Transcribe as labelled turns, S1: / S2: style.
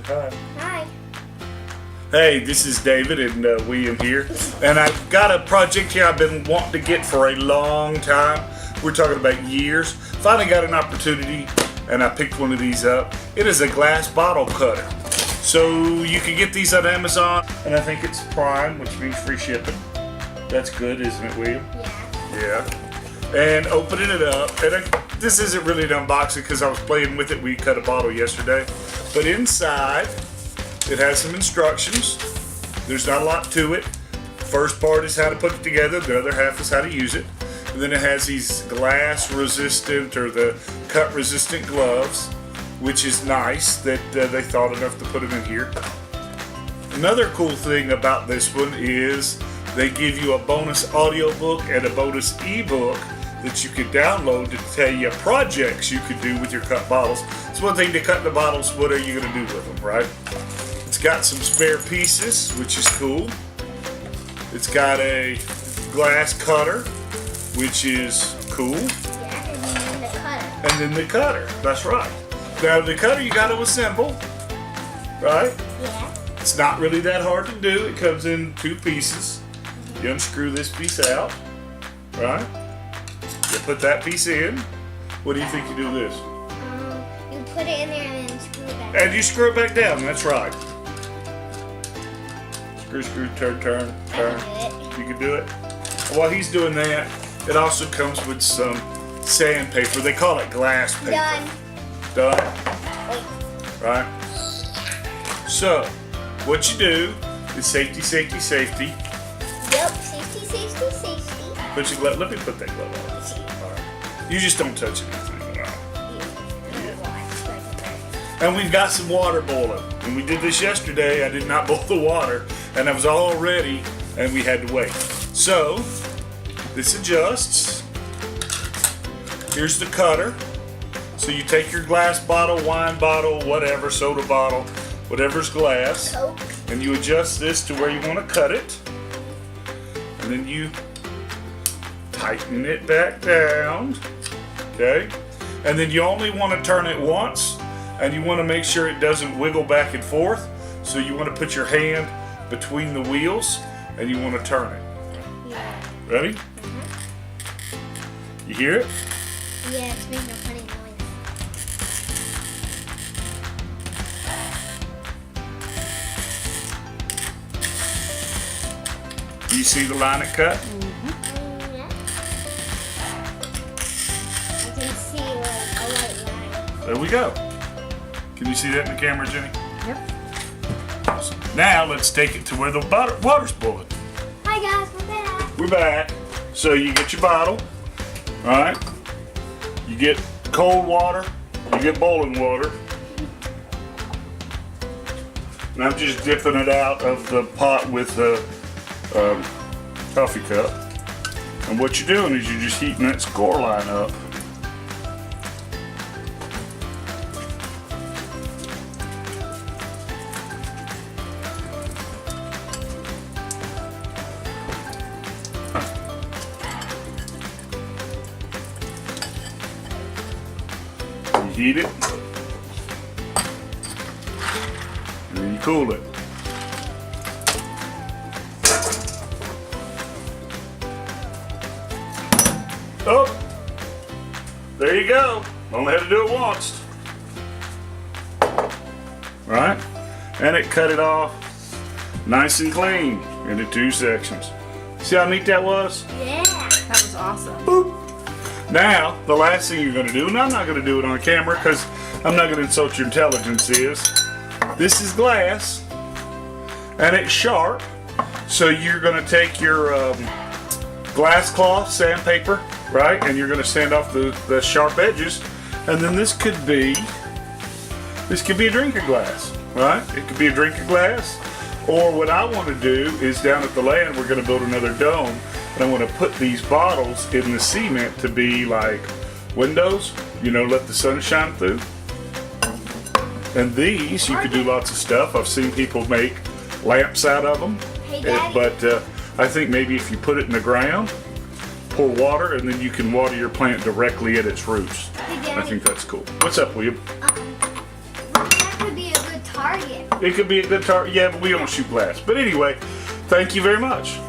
S1: Hi.
S2: Hi.
S1: Hey, this is David and William here, and I've got a project here I've been wanting to get for a long time. We're talking about years. Finally got an opportunity, and I picked one of these up. It is a glass bottle cutter. So you can get these on Amazon, and I think it's Prime, which means free shipping. That's good, isn't it, William?
S2: Yeah.
S1: Yeah. And opening it up, and this isn't really an unboxing because I was playing with it. We cut a bottle yesterday. But inside, it has some instructions. There's not a lot to it. First part is how to put it together. The other half is how to use it. And then it has these glass resistant or the cut resistant gloves, which is nice that they thought enough to put them in here. Another cool thing about this one is they give you a bonus audiobook and a bonus ebook that you could download to tell you projects you could do with your cut bottles. It's one thing to cut the bottles, what are you going to do with them, right? It's got some spare pieces, which is cool. It's got a glass cutter, which is cool.
S2: Yeah, and then the cutter.
S1: And then the cutter, that's right. Now the cutter you got to assemble, right?
S2: Yeah.
S1: It's not really that hard to do. It comes in two pieces. You unscrew this piece out, right? You put that piece in. What do you think you do with this?
S2: You put it in there and then screw it back.
S1: And you screw it back down, that's right. Screw, screw, turn, turn, turn.
S2: I can do it.
S1: You can do it. While he's doing that, it also comes with some sandpaper. They call it glass paper.
S2: Done.
S1: Done?
S2: Wait.
S1: Right? So, what you do is safety, safety, safety.
S2: Yep. Safety, safety, safety.
S1: Put your glove, let me put that glove on. All right. You just don't touch anything. All right. And we've got some water boiling. And we did this yesterday. I did not boil the water. And I was all ready. And we had to wait. So, this adjusts. Here's the cutter. So you take your glass bottle, wine bottle, whatever, soda bottle, whatever's glass.
S2: Coke.
S1: And you adjust this to where you want to cut it. And then you tighten it back down. Okay? And then you only want to turn it once. And you want to make sure it doesn't wiggle back and forth. So you want to put your hand between the wheels and you want to turn it.
S2: Yeah.
S1: Ready? You hear it?
S2: Yeah, it's making a funny noise.
S1: Do you see the line it cut?
S2: Yeah. I can see like a white line.
S1: There we go. Can you see that in the camera, Jenny?
S3: Yep.
S1: Awesome. Now let's take it to where the water's boiling.
S2: Hi guys, we're back.
S1: We're back. So you get your bottle, all right? You get cold water, you get boiling water. And I'm just dipping it out of the pot with the coffee cup. And what you're doing is you're just heating that score line up. You heat it, and then you cool it. Oh, there you go. Only had to do it once. Right? And it cut it off nice and clean into two sections. See how neat that was?
S2: Yeah.
S3: That was awesome.
S1: Boop. Now, the last thing you're going to do, and I'm not going to do it on camera because I'm not going to insult your intelligence, is this is glass and it's sharp. So you're going to take your glass cloth, sandpaper, right? And you're going to sand off the sharp edges. And then this could be a drinker glass, right? It could be a drinker glass. Or what I want to do is down at the land, we're going to build another dome. And I want to put these bottles in the cement to be like windows, you know, let the sun shine through. And these, you could do lots of stuff. I've seen people make lamps out of them.
S2: Hey, Daddy.
S1: But I think maybe if you put it in the ground, pour water, and then you can water your plant directly at its roots.
S2: Hey,
S1: I
S2: Daddy.
S1: think that's cool. What's up, William?
S2: That could be a good target.
S1: It could be a good target. Yeah, but we don't shoot glass. But anyway, thank you very much.